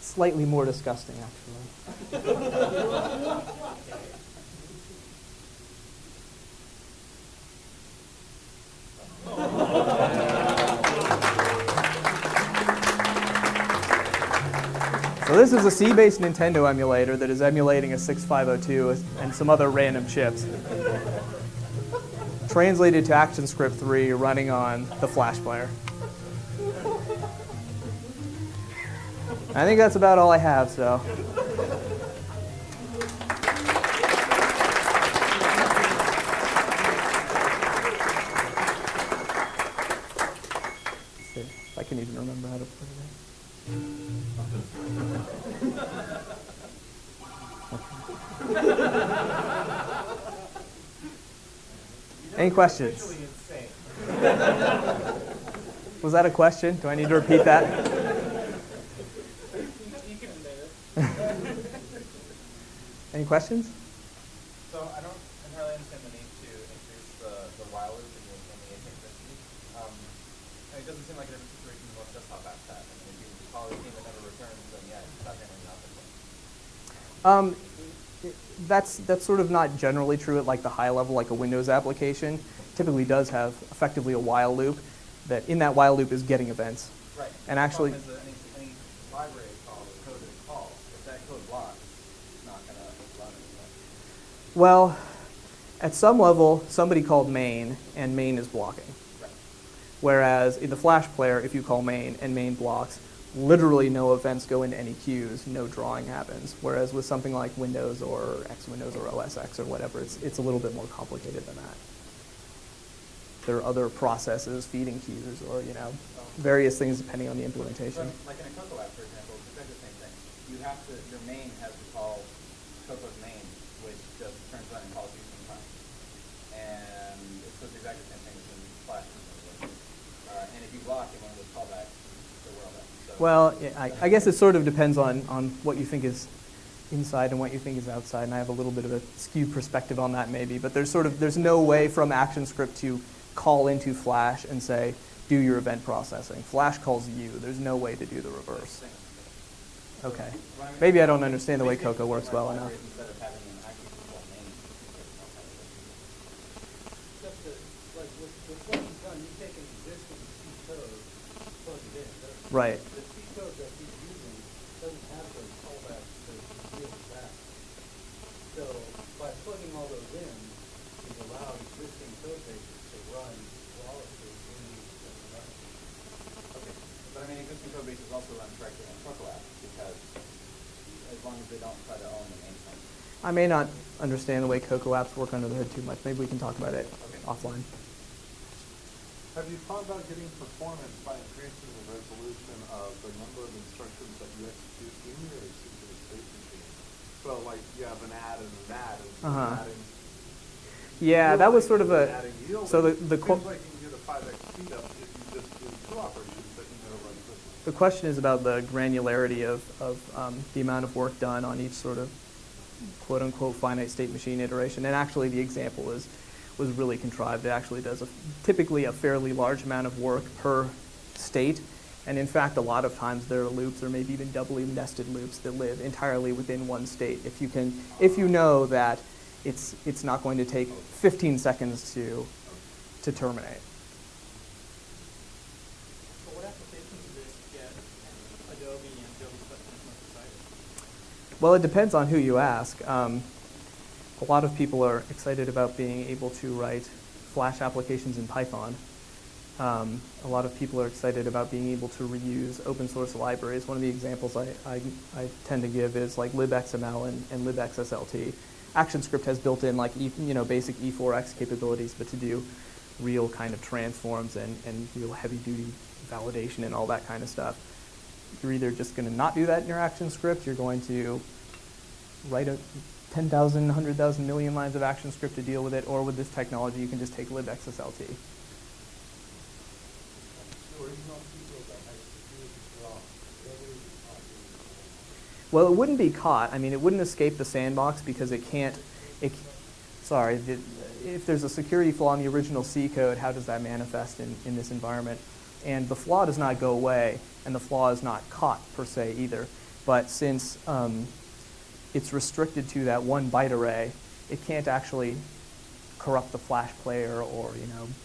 Slightly more disgusting, actually. So this is a C-based Nintendo emulator that is emulating a 6502 and some other random chips. Translated to ActionScript 3 running on the Flash player. I think that's about all I have, so. Let's see if I can even remember how to put it in. Any questions? Was that a question? Do I need to repeat that? Any questions? So I don't entirely understand the need to increase the while loop in the asynchronicity. It doesn't seem like in every situation you want desktop apps that. I mean, if you call a routine that never returns, then yeah, it's not handling nothing. That's sort of not generally true at like the high level, like a Windows application. Typically does have effectively a while loop that in that while loop is getting events. Right. And actually, the problem is that any library call or code that it calls, if that code blocks, it's not going to run anymore. well, at some level, somebody called main, and main is blocking. Right. Whereas in the Flash player, if you call main and main blocks, literally no events go into any queues, no drawing happens. Whereas with something like Windows or X Windows or OS X or whatever, it's a little bit more complicated than that. There are other processes, feeding queues, or various things depending on the implementation. Like in a Cocoa app, for example, it's exactly the same thing. Your main has to call Cocoa's main, which just turns on and calls you sometimes. And it's the exactly the same thing as in Flash. And if you block in one of those callbacks, the world ends. So Well, yeah, I guess it sort of depends on what you think is inside and what you think is outside, and I have a little bit of a skewed perspective on that maybe, but there's no way from ActionScript to call into Flash and say, do your event processing. Flash calls you. There's no way to do the reverse. Okay. Maybe I don't understand the way Cocoa works well enough. instead of having an actual call main, Except that, like, with what you've done, you take an existing C code, plug it in. Right. The C code that he's using doesn't have those callbacks to deal with that. So by plugging all those in, you've allowed existing code bases to run flawlessly in the production. Okay. But I mean, existing code bases also run correctly on Cocoa app because as long as they don't try to own the main thing. I may not understand the way Cocoa apps work under the hood too much. Maybe we can talk about it offline. Have you thought about getting performance by increasing the resolution of the number of instructions that you execute in your asynchronous state machine? So, like, you have an add and an add, and adding. Yeah, that was sort of a. So the seems like you can get a 5x speed up if you just do two operations that you know run quickly. The question is about the granularity of the amount of work done on each sort of quote-unquote finite state machine iteration. And actually the example was really contrived. It actually does typically a fairly large amount of work per state. And in fact, a lot of times there are loops or maybe even doubly nested loops that live entirely within one state. If you know that it's not going to take 15 seconds to terminate. So what applications do this get Adobe and Adobe's customers most excited? Well, it depends on who you ask. A lot of people are excited about being able to write Flash applications in Python. A lot of people are excited about being able to reuse open source libraries. One of the examples I tend to give is like libxml and libxslt. ActionScript has built in like basic E4X capabilities, but to do real kind of transforms and real heavy duty validation and all that kind of stuff. You're either just going to not do that in your ActionScript, you're going to write 10,000, 100,000 million lines of ActionScript to deal with it, or with this technology you can just take libxslt. Well, it wouldn't be caught. I mean, it wouldn't escape the sandbox because it can't. If there's a security flaw in the original C code, how does that manifest in this environment? And the flaw does not go away, and the flaw is not caught per se either. But since it's restricted to that one byte array, it can't actually corrupt the flash player or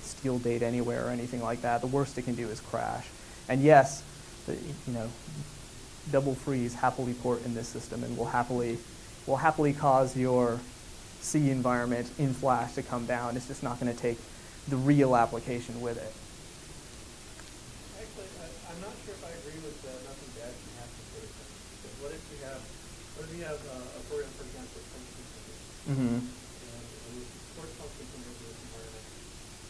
steal data anywhere or anything like that. The worst it can do is crash. And yes, double freeze happily port in this system and will happily cause your C environment in Flash to come down. It's just not going to take the real application with it. Actually, I'm not sure if I agree with nothing bad can happen to Petersen. Because what if we have a program, for example, with function pointers? Mm-hmm. And we support function pointers in this environment,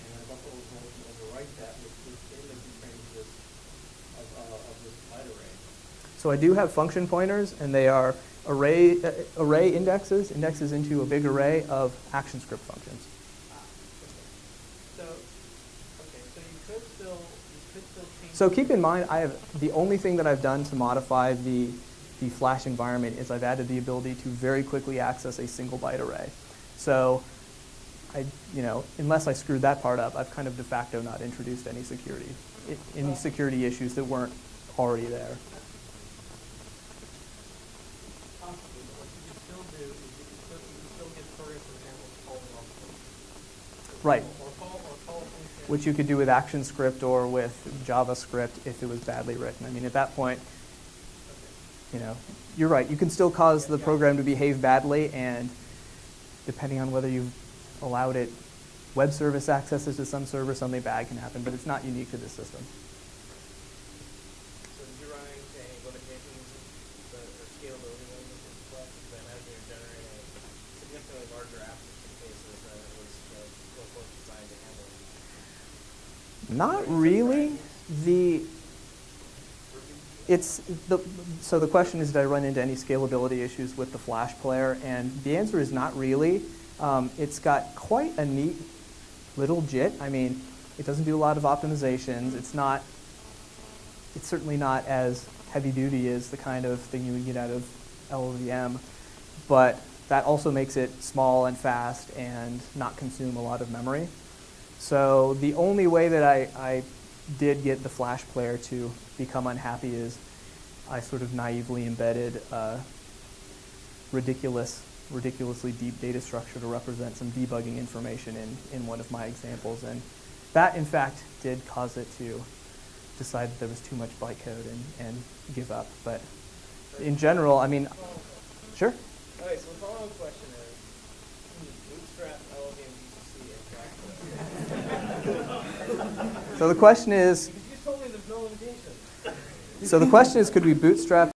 and our buffer will overwrite that with data constraints of this byte array. So I do have function pointers, and they are array indexes into a big array of ActionScript functions. So you could still change. So keep in mind, the only thing that I've done to modify the Flash environment is I've added the ability to very quickly access a single byte array. So unless I screwed that part up, I've kind of de facto not introduced any security issues that weren't already there. Possibly, but what you can still do is you can still get program, for example, calling off function. Right. Or call function. Which you could do with ActionScript or with JavaScript if it was badly written. I mean, at that point, you're right. You can still cause the program to behave badly, and depending on whether you've allowed it web service accesses to some server, something bad can happen, but it's not unique to this system. So did you run into any limitations or scalability limitations in Flash? Because I imagine you're generating significantly larger application cases than it was designed to handle. Not really. So the question is, did I run into any scalability issues with the Flash player? And the answer is not really. It's got quite a neat little JIT. I mean, it doesn't do a lot of optimizations. It's certainly not as heavy duty as the kind of thing you would get out of LLVM, but that also makes it small and fast and not consume a lot of memory. So the only way that I did get the Flash player to become unhappy is I sort of naively embedded ridiculously deep data structure to represent some debugging information in one of my examples. And that, in fact, did cause it to decide that there was too much bytecode and give up. But in general, I mean, sure. Okay, so the follow-up question is, can you bootstrap llvm-gcc and track So the question is, because you told me there's no limitations. could we bootstrap